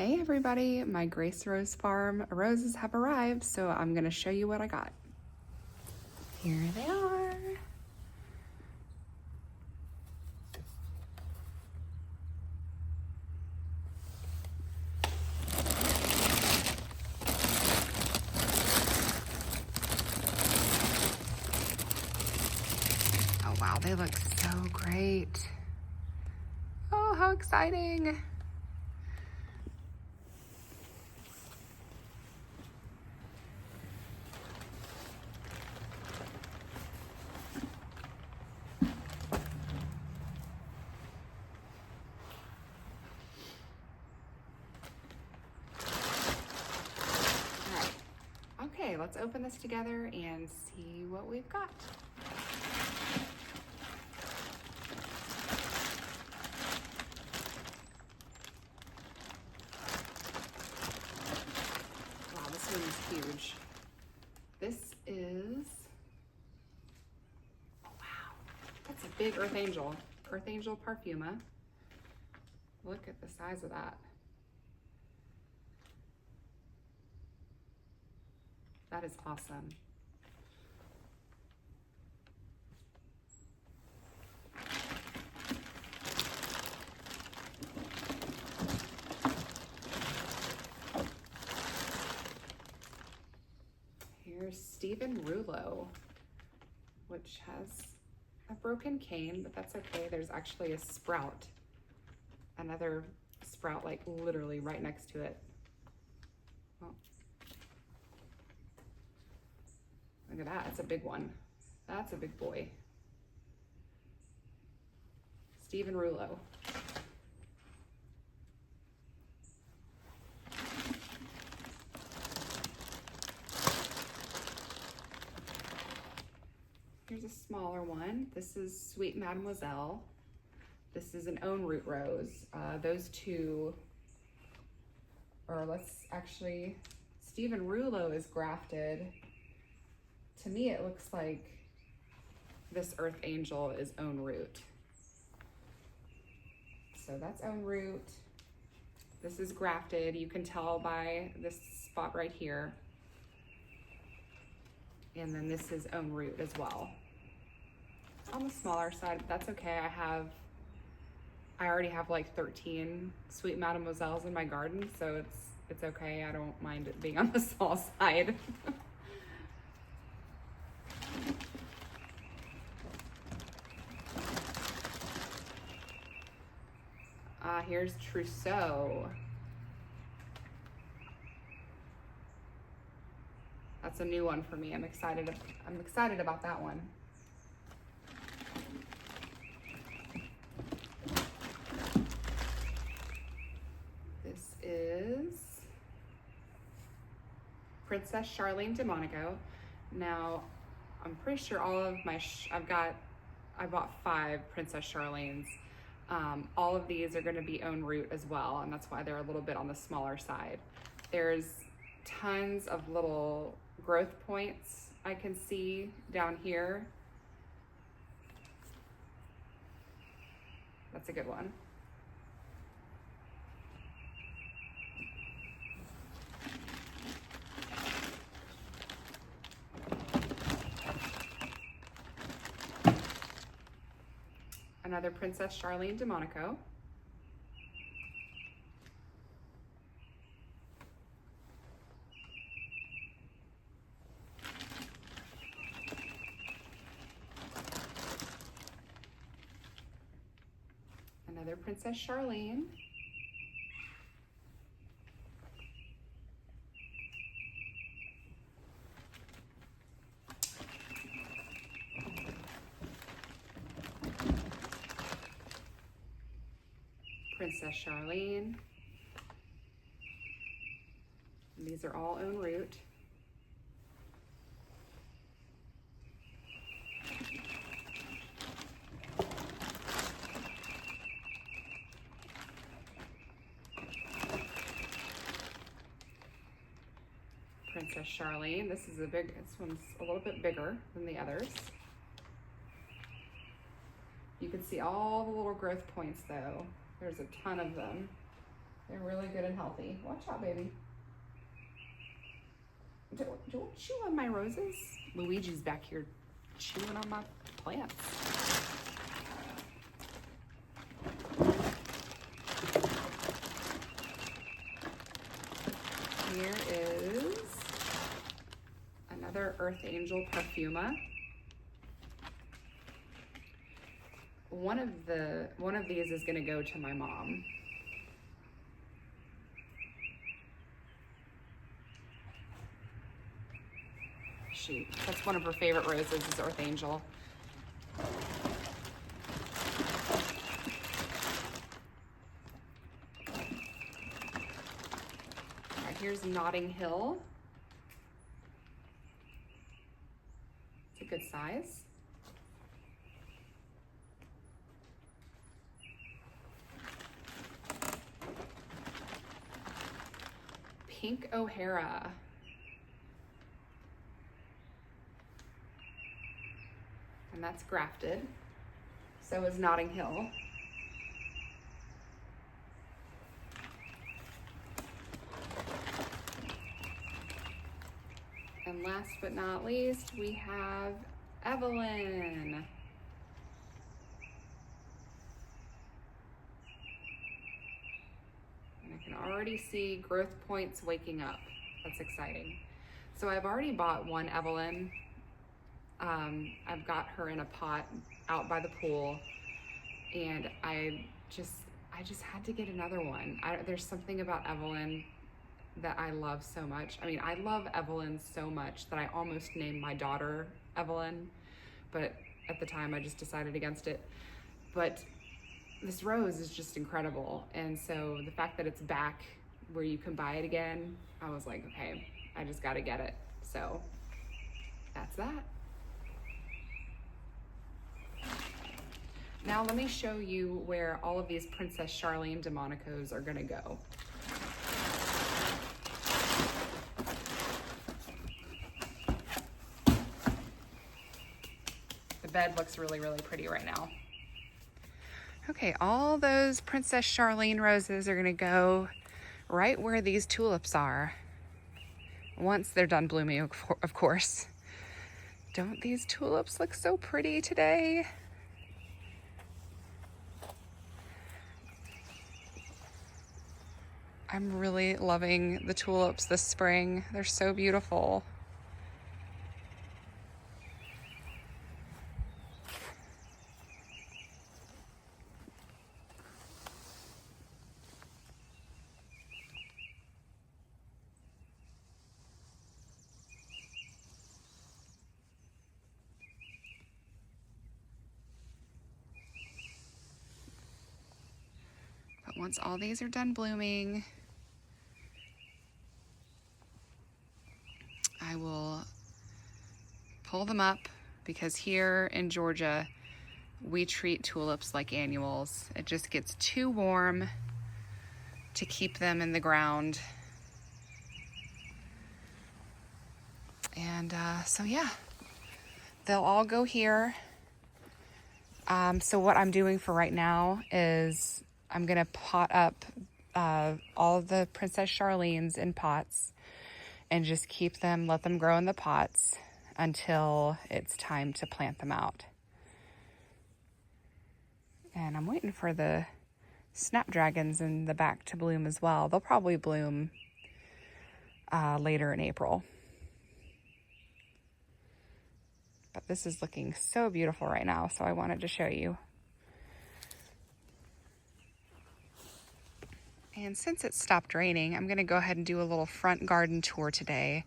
Hey everybody, my Grace Rose Farm roses have arrived, so I'm gonna show you what I got. Here they are. Oh wow, they look so great. Oh, how exciting. Okay, let's open this together and see what we've got. Wow, this one is huge. This is, oh wow, that's a big Earth Angel Parfuma. Look at the size of that. That is awesome. Here's Stephen Rouleau, which has a broken cane, but that's okay. There's actually a sprout, another sprout like literally right next to it. Oh. Look at that, it's a big one. That's a big boy. Stephen Rouleau. Here's a smaller one. This is Sweet Mademoiselle. This is an own root rose. Those two, or let's actually, Stephen Rouleau is grafted. To me, it looks like this Earth Angel is own root. So that's own root. This is grafted. You can tell by this spot right here. And then this is own root as well. It's on the smaller side, but that's okay. I already have like 13 Sweet Mademoiselles in my garden, so it's okay. I don't mind it being on the small side. Here's Trousseau. That's a new one for me. I'm excited about that one. This is Princess Charlene de Monaco. Now, I'm pretty sure all of my, I bought 5 Princess Charlene's. All of these are gonna be own root as well, and that's why they're a little bit on the smaller side. There's tons of little growth points I can see down here. That's a good one. Another Princess Charlene de Monaco. Another Princess Charlene. Princess Charlene. And these are all own root. Princess Charlene. This one's a little bit bigger than the others. You can see all the little growth points though. There's a ton of them. They're really good and healthy. Watch out, baby. Don't chew on my roses. Luigi's back here chewing on my plants. Here is another Earth Angel Perfuma. One of these is gonna go to my mom. That's one of her favorite roses is Earth Angel. All right, here's Notting Hill. It's a good size. Pink O'Hara. And that's grafted. So is Notting Hill. And last but not least, we have Evelyn. And I can already see growth points waking up. That's exciting. So I've already bought one Evelyn. I've got her in a pot out by the pool, and I just had to get another one. There's something about Evelyn that I love so much. I mean, I love Evelyn so much that I almost named my daughter Evelyn, but at the time I just decided against it. But this rose is just incredible, and so the fact that it's back where you can buy it again, I was like, okay, I just got to get it. So that's that. Now let me show you where all of these Princess Charlene DeMonicos are gonna go. The bed looks really, really pretty right now. Okay, all those Princess Charlene roses are gonna go right where these tulips are. Once they're done blooming, of course. Don't these tulips look so pretty today? I'm really loving the tulips this spring. They're so beautiful. But once all these are done blooming, I will pull them up, because here in Georgia, we treat tulips like annuals. It just gets too warm to keep them in the ground. And so yeah, they'll all go here. So what I'm doing for right now is I'm gonna pot up all of the Princess Charlene's in pots and just keep them, let them grow in the pots until it's time to plant them out. And I'm waiting for the snapdragons in the back to bloom as well. They'll probably bloom later in April. But this is looking so beautiful right now, so I wanted to show you. And since it stopped raining, I'm gonna go ahead and do a little front garden tour today.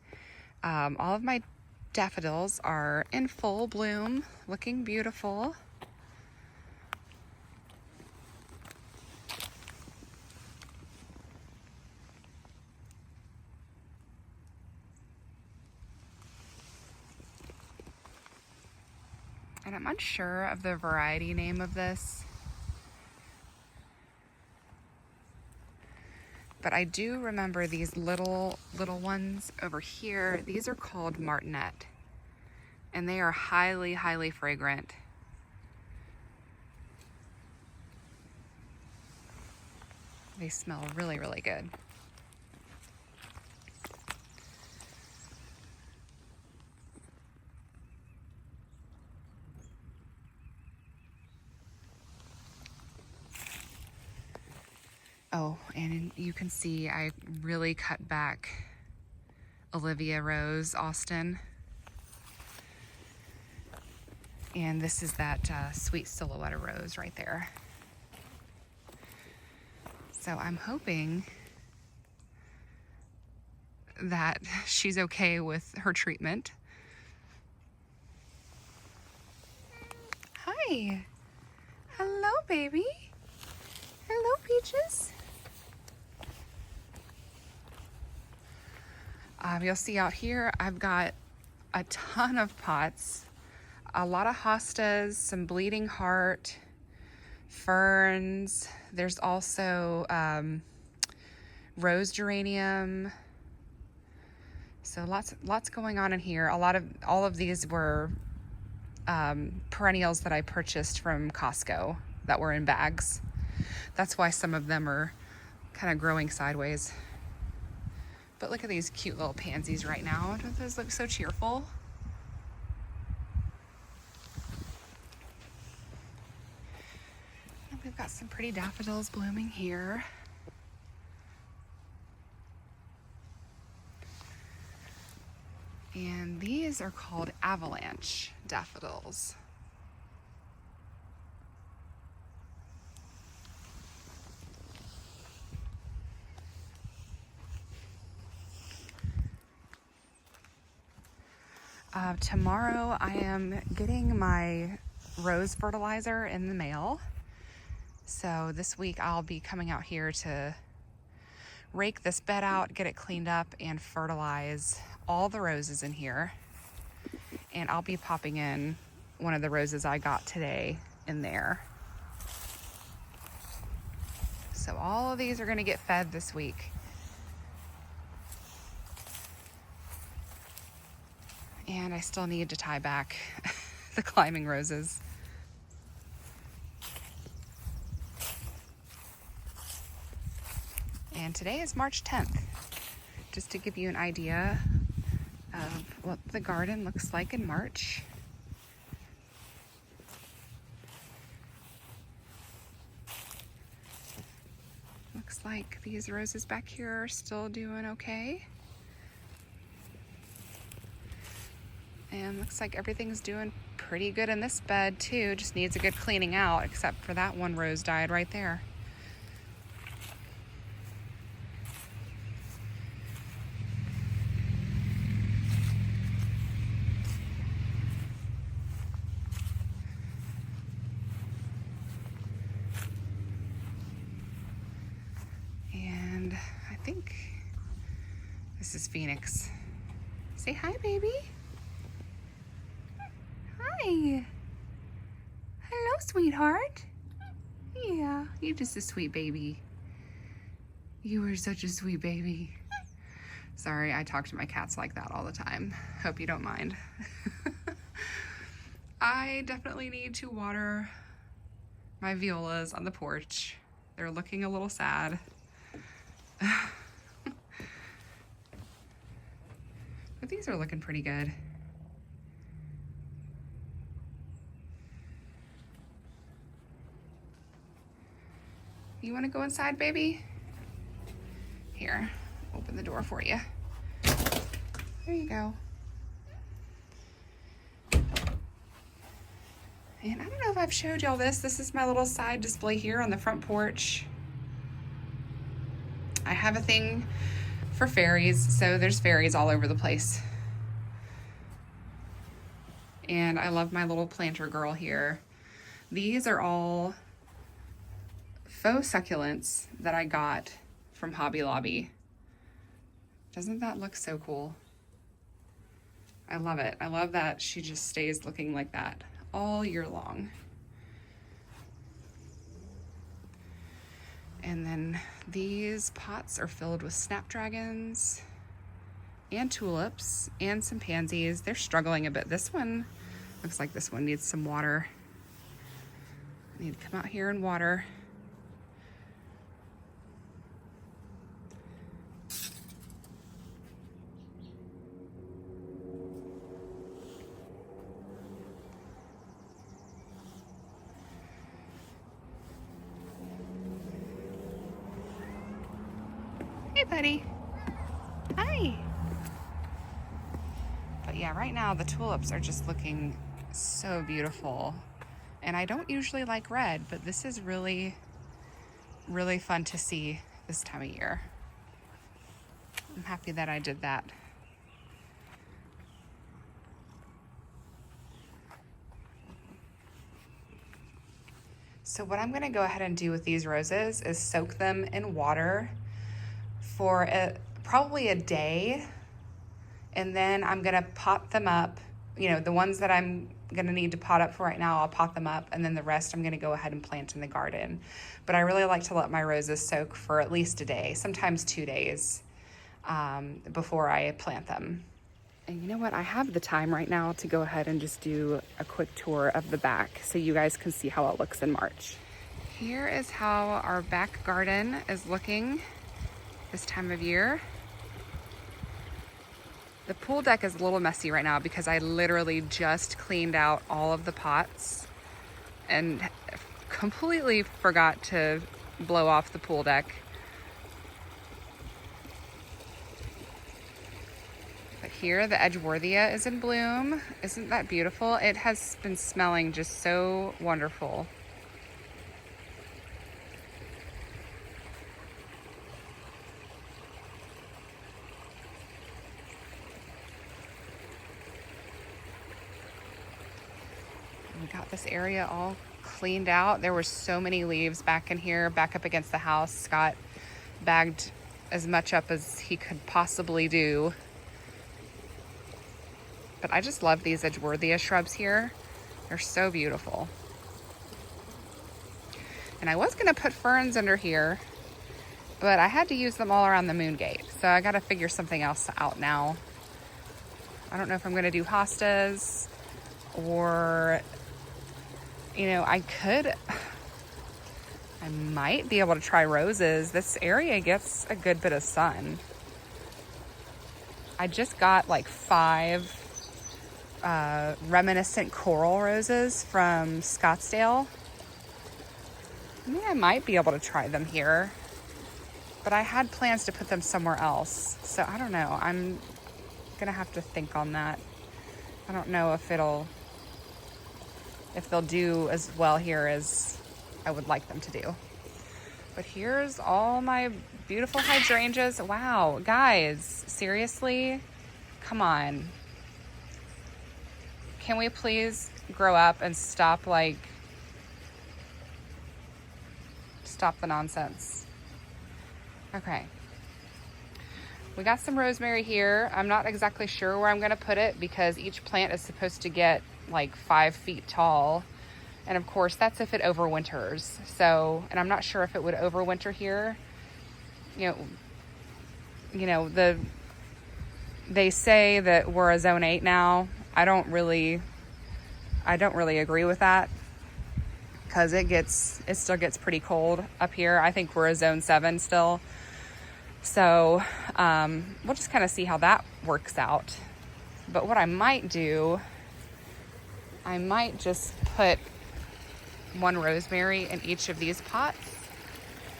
All of my daffodils are in full bloom, looking beautiful. And I'm unsure of the variety name of this, but I do remember these little ones over here. These are called martinet, and they are highly, highly fragrant. They smell really, really good. Oh, and you can see I really cut back Olivia Rose Austin. And this is that sweet silhouette rose right there. So I'm hoping that she's okay with her treatment. Hi. Hello, baby. Hello, Peaches. You'll see out here, I've got a ton of pots, a lot of hostas, some bleeding heart, ferns. There's also rose geranium. So lots going on in here. All of these were perennials that I purchased from Costco that were in bags. That's why some of them are kind of growing sideways. But look at these cute little pansies right now. Don't those look so cheerful? And we've got some pretty daffodils blooming here. And these are called avalanche daffodils. Tomorrow I am getting my rose fertilizer in the mail. So this week I'll be coming out here to rake this bed out, get it cleaned up, and fertilize all the roses in here. And I'll be popping in one of the roses I got today in there. So all of these are going to get fed this week. And I still need to tie back the climbing roses. And today is March 10th, just to give you an idea of what the garden looks like in March. Looks like these roses back here are still doing okay. And looks like everything's doing pretty good in this bed too. Just needs a good cleaning out, except for that one rose died right there. And I think this is Phoenix. Say hi, baby. Hi. Hello, sweetheart. Yeah, you're just a sweet baby. You are such a sweet baby. Sorry, I talk to my cats like that all the time. Hope you don't mind. I definitely need to water my violas on the porch. They're looking a little sad. But these are looking pretty good. You want to go inside, baby? Here, open the door for you. There you go. And I don't know if I've showed y'all this. This is my little side display here on the front porch. I have a thing for fairies, so there's fairies all over the place. And I love my little planter girl here. These are all faux succulents that I got from Hobby Lobby. Doesn't that look so cool? I love it. I love that she just stays looking like that all year long. And then these pots are filled with snapdragons and tulips and some pansies. They're struggling a bit. This one looks like this one needs some water. I need to come out here and water. Hi, buddy. Hi. But yeah, right now the tulips are just looking so beautiful. And I don't usually like red, but this is really, really fun to see this time of year. I'm happy that I did that. So what I'm gonna go ahead and do with these roses is soak them in water for probably a day. And then I'm gonna pot them up. You know, the ones that I'm gonna need to pot up for right now, I'll pot them up, and then the rest I'm gonna go ahead and plant in the garden. But I really like to let my roses soak for at least a day, sometimes 2 days, before I plant them. And you know what? I have the time right now to go ahead and just do a quick tour of the back so you guys can see how it looks in March. Here is how our back garden is looking this time of year. The pool deck is a little messy right now because I literally just cleaned out all of the pots and completely forgot to blow off the pool deck. But here the Edgeworthia is in bloom. Isn't that beautiful? It has been smelling just so wonderful. We got this area all cleaned out. There were so many leaves back in here, back up against the house. Scott bagged as much up as he could possibly do. But I just love these Edgeworthia shrubs here. They're so beautiful. And I was gonna put ferns under here, but I had to use them all around the moon gate. So I gotta figure something else out now. I don't know if I'm gonna do hostas or, you know, I might be able to try roses. This area gets a good bit of sun. I just got like 5 reminiscent coral roses from Scottsdale. I mean, I might be able to try them here, but I had plans to put them somewhere else. So I don't know. I'm gonna have to think on that. I don't know if they'll do as well here as I would like them to do. But here's all my beautiful hydrangeas. Wow, guys, seriously? Come on. Can we please grow up and stop the nonsense? Okay. We got some rosemary here. I'm not exactly sure where I'm gonna put it because each plant is supposed to get like 5 feet tall. And of course, that's if it overwinters. So, and I'm not sure if it would overwinter here. You know, they say that we're a zone 8 now. I don't really agree with that because it still gets pretty cold up here. I think we're a zone 7 still. So, we'll just kind of see how that works out. But what I might do, I might just put 1 rosemary in each of these pots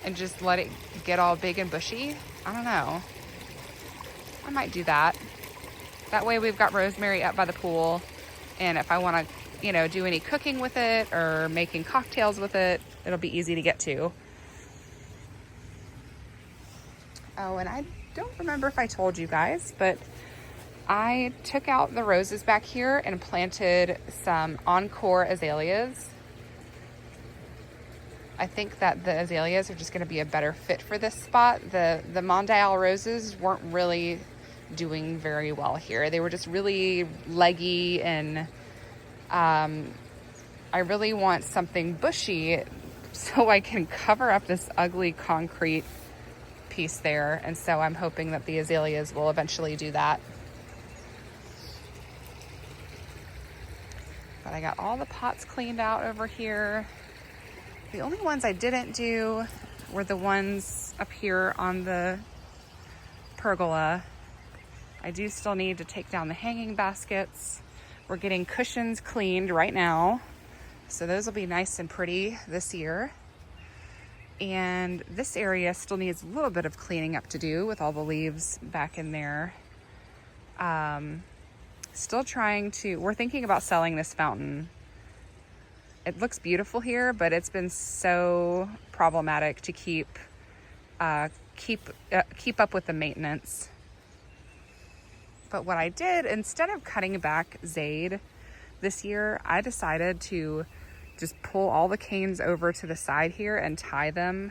and just let it get all big and bushy. I don't know. I might do that. That way we've got rosemary up by the pool, and if I want to, you know, do any cooking with it or making cocktails with it, it'll be easy to get to. Oh, and I don't remember if I told you guys, but I took out the roses back here and planted some Encore azaleas. I think that the azaleas are just going to be a better fit for this spot. The Mondial roses weren't really doing very well here. They were just really leggy, and I really want something bushy so I can cover up this ugly concrete piece there. And so I'm hoping that the azaleas will eventually do that. But I got all the pots cleaned out over here. The only ones I didn't do were the ones up here on the pergola. I do still need to take down the hanging baskets. We're getting cushions cleaned right now, so those will be nice and pretty this year. And this area still needs a little bit of cleaning up to do with all the leaves back in there. We're thinking about selling this fountain. It looks beautiful here, but it's been so problematic to keep up with the maintenance. But what I did, instead of cutting back Zade this year, I decided to just pull all the canes over to the side here and tie them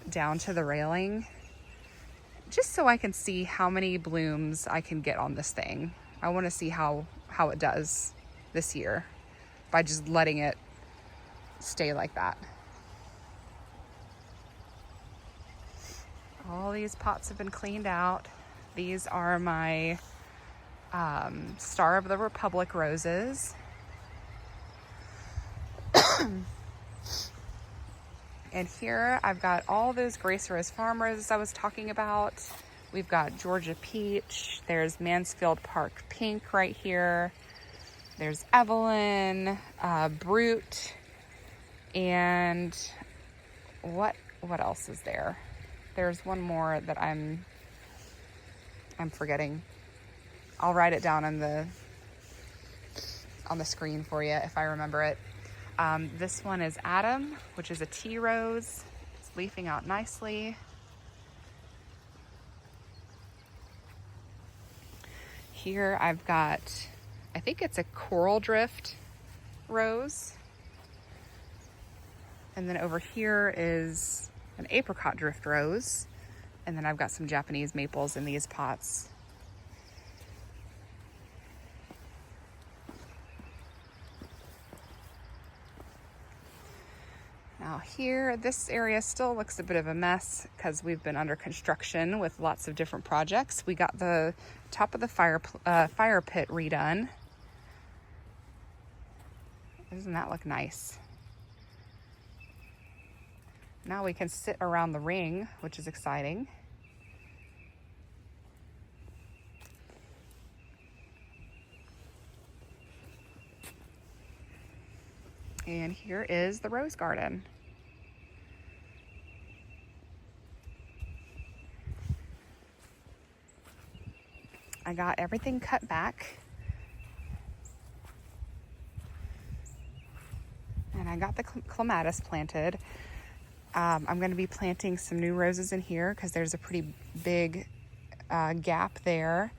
down to the railing, just so I can see how many blooms I can get on this thing. I want to see how it does this year by just letting it stay like that. All these pots have been cleaned out. These are my Star of the Republic roses. And here I've got all those Grace Rose Farm roses I was talking about. We've got Georgia Peach. There's Mansfield Park Pink right here. There's Evelyn, Brute, and what else is there? There's one more that I'm forgetting. I'll write it down on the screen for you if I remember it. This one is Adam, which is a tea rose. It's leafing out nicely. Here I've got, I think it's a coral drift rose. And then over here is an apricot drift rose. And then I've got some Japanese maples in these pots. Now here, this area still looks a bit of a mess because we've been under construction with lots of different projects. We got the top of the fire pit redone. Doesn't that look nice? Now we can sit around the ring, which is exciting. And here is the rose garden. I got everything cut back. And I got the clematis planted. I'm going to be planting some new roses in here because there's a pretty big gap there.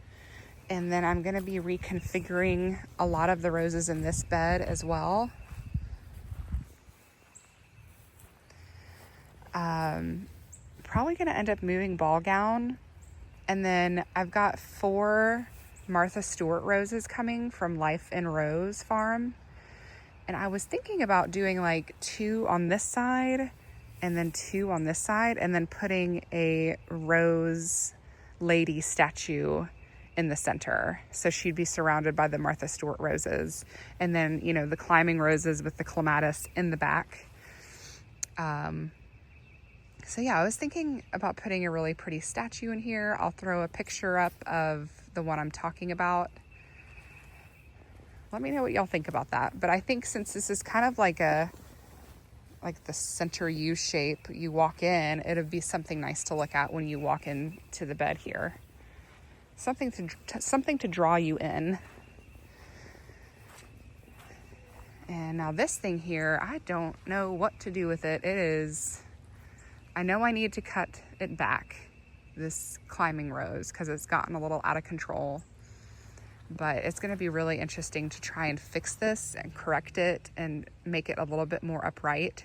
And then I'm going to be reconfiguring a lot of the roses in this bed as well. Probably going to end up moving ball gown. And then I've got 4 Martha Stewart roses coming from Life in Rose Farm. And I was thinking about doing like 2 on this side and then 2 on this side, and then putting a rose lady statue in the center. So she'd be surrounded by the Martha Stewart roses. And then, you know, the climbing roses with the clematis in the back. So yeah, I was thinking about putting a really pretty statue in here. I'll throw a picture up of the one I'm talking about. Let me know what y'all think about that. But I think since this is kind of like the center U shape, you walk in, it'll be something nice to look at when you walk into the bed here. Something to draw you in. And now this thing here, I don't know what to do with it. I know I need to cut it back, this climbing rose, because it's gotten a little out of control. But it's going to be really interesting to try and fix this and correct it and make it a little bit more upright.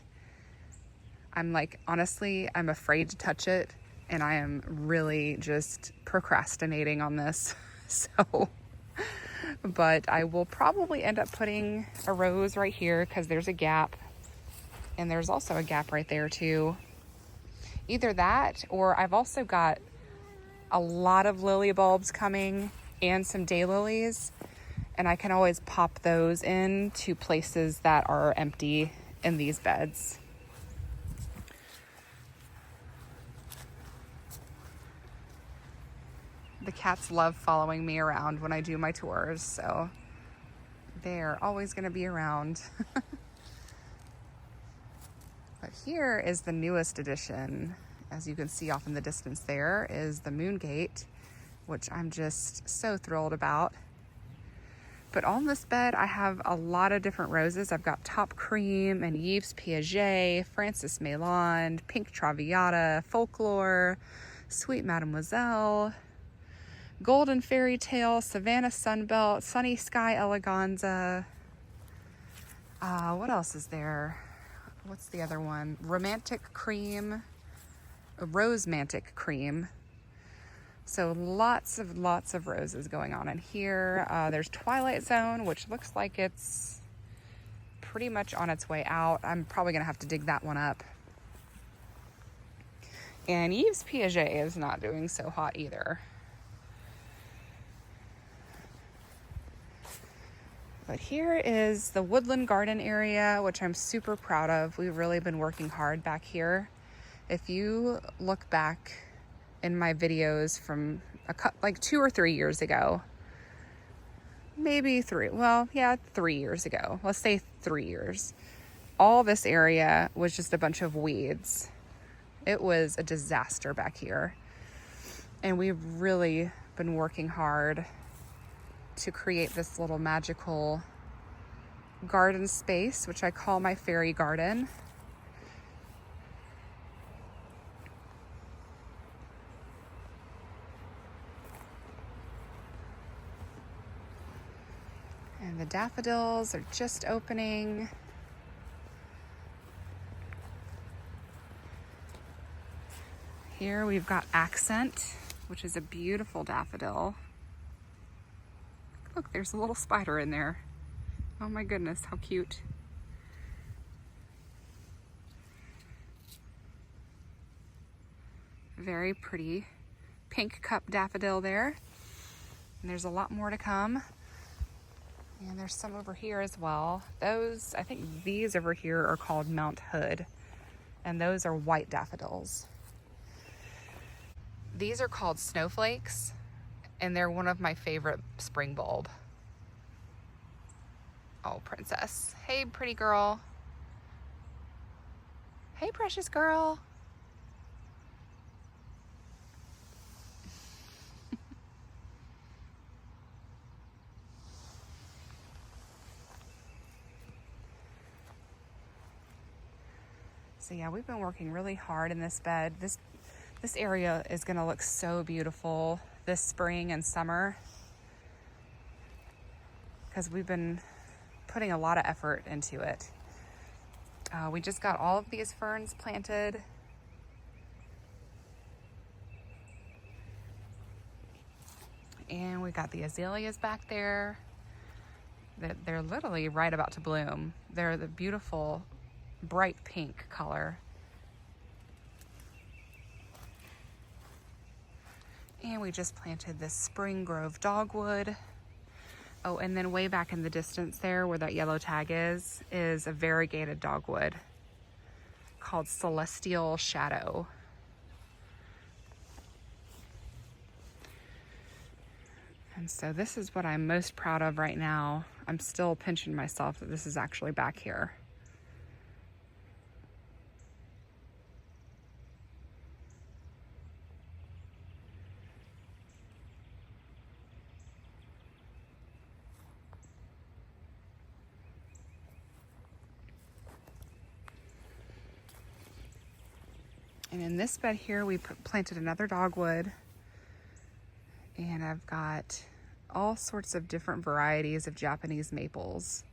Honestly, I'm afraid to touch it, and I am really just procrastinating on this. But I will probably end up putting a rose right here because there's a gap, and there's also a gap right there too. Either that, or I've also got a lot of lily bulbs coming and some daylilies, and I can always pop those into places that are empty in these beds. The cats love following me around when I do my tours, so they're always going to be around. But here is the newest addition. As you can see off in the distance there is the moon gate, which I'm just so thrilled about. But on this bed, I have a lot of different roses. I've got Top Cream and Yves Piaget, Francis Maland, Pink Traviata, Folklore, Sweet Mademoiselle, Golden Fairy Tale, Savannah Sunbelt, Sunny Sky Eleganza. What else is there? What's the other one? Romantic Cream, Rosemantic Cream. So lots of roses going on in here. There's Twilight Zone, which looks like it's pretty much on its way out. I'm probably gonna have to dig that one up. And Yves Piaget is not doing so hot either. But here is the Woodland garden area, which I'm super proud of. We've really been working hard back here. If you look back in my videos from like 2 or 3 years ago, maybe 3, well, yeah, 3 years ago. Let's say 3 years. All this area was just a bunch of weeds. It was a disaster back here. And we've really been working hard to create this little magical garden space, which I call my fairy garden. And the daffodils are just opening. Here we've got Accent, which is a beautiful daffodil. Look, there's a little spider in there. Oh my goodness, how cute. Very pretty pink cup daffodil there. And there's a lot more to come. And there's some over here as well. Those, I think these over here are called Mount Hood. And those are white daffodils. These are called snowflakes. And they're one of my favorite spring bulb. Oh, Princess. Hey, pretty girl. Hey, precious girl. So yeah, we've been working really hard in this bed. This area is gonna look so beautiful this spring and summer because we've been putting a lot of effort into it. We just got all of these ferns planted. And we got the azaleas back there. They're literally right about to bloom. They're the beautiful bright pink color. And we just planted this Spring Grove dogwood. Oh, and then way back in the distance there where that yellow tag is a variegated dogwood called Celestial Shadow. And so this is what I'm most proud of right now. I'm still pinching myself that this is actually back here. And in this bed here, we planted another dogwood. And I've got all sorts of different varieties of Japanese maples.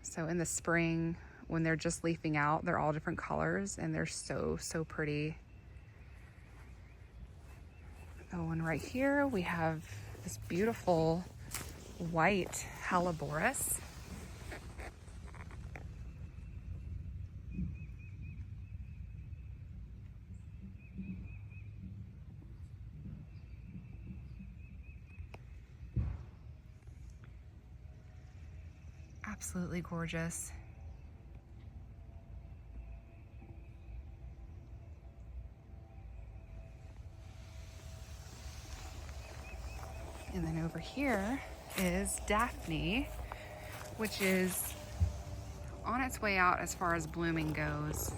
So in the spring, when they're just leafing out, they're all different colors and they're so, so pretty. Oh, and right here we have this beautiful white Helleborus. Absolutely gorgeous. And then over here is Daphne, which is on its way out as far as blooming goes.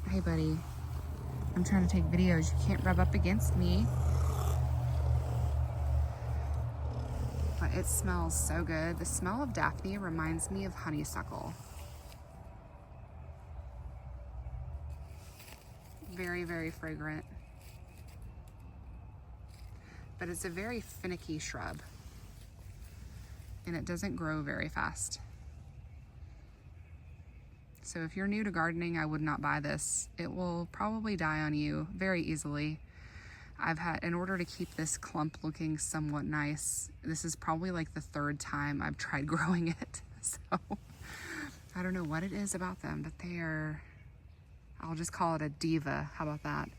Hey buddy, I'm trying to take videos. You can't rub up against me. But it smells so good. The smell of Daphne reminds me of honeysuckle. Very, very fragrant. But it's a very finicky shrub. And it doesn't grow very fast. So if you're new to gardening, I would not buy this. It will probably die on you very easily. In order to keep this clump looking somewhat nice, this is probably like the 3rd time I've tried growing it. So I don't know what it is about them, but they are, I'll just call it a diva. How about that?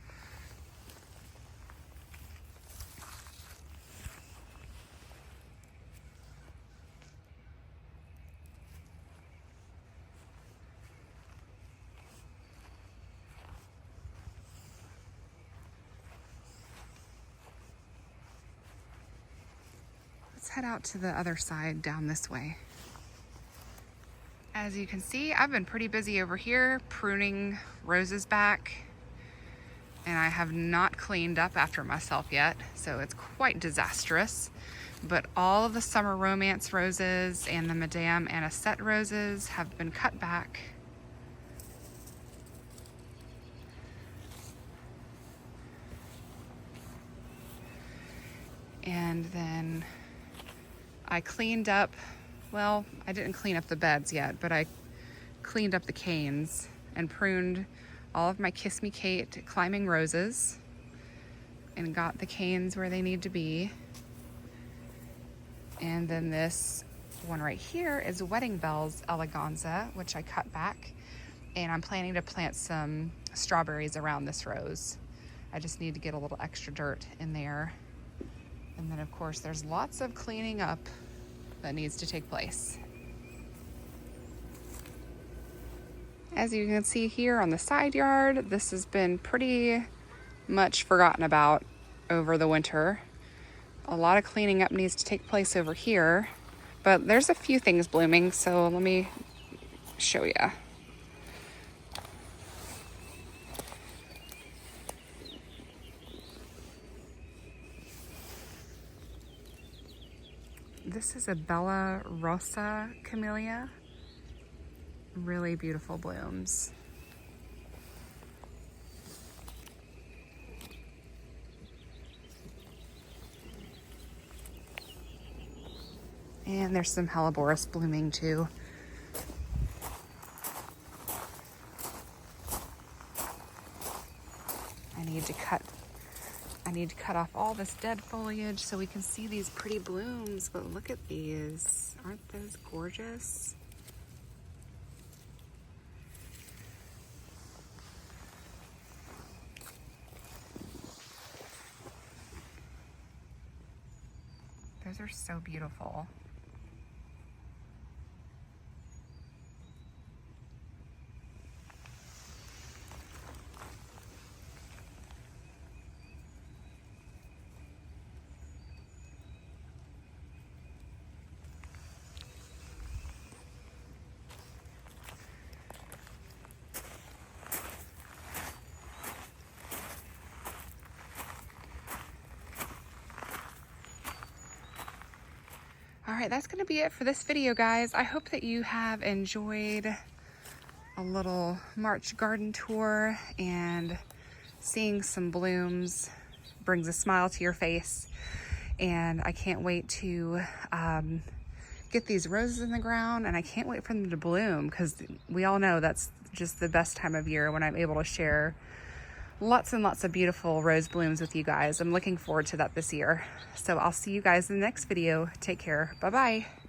Let's head out to the other side down this way. As you can see, I've been pretty busy over here pruning roses back, and I have not cleaned up after myself yet, so it's quite disastrous. But all of the summer romance roses and the Madame Anisette roses have been cut back. And then I cleaned up, well, I didn't clean up the beds yet, but I cleaned up the canes and pruned all of my Kiss Me Kate climbing roses and got the canes where they need to be. And then this one right here is Wedding Bells Eleganza, which I cut back, and I'm planning to plant some strawberries around this rose. I just need to get a little extra dirt in there. And then of course there's lots of cleaning up that needs to take place. As you can see here on the side yard, this has been pretty much forgotten about over the winter. A lot of cleaning up needs to take place over here, but there's a few things blooming, so let me show you. This is a Bella Rosa camellia. Really beautiful blooms. And there's some Helleborus blooming too. I need to cut off all this dead foliage so we can see these pretty blooms, but look at these. Aren't those gorgeous? Those are so beautiful. All right, that's gonna be it for this video, guys. I hope that you have enjoyed a little March garden tour, and seeing some blooms brings a smile to your face. And I can't wait to get these roses in the ground, and I can't wait for them to bloom, because we all know that's just the best time of year when I'm able to share lots and lots of beautiful rose blooms with you guys. I'm looking forward to that this year. So I'll see you guys in the next video. Take care. Bye-bye.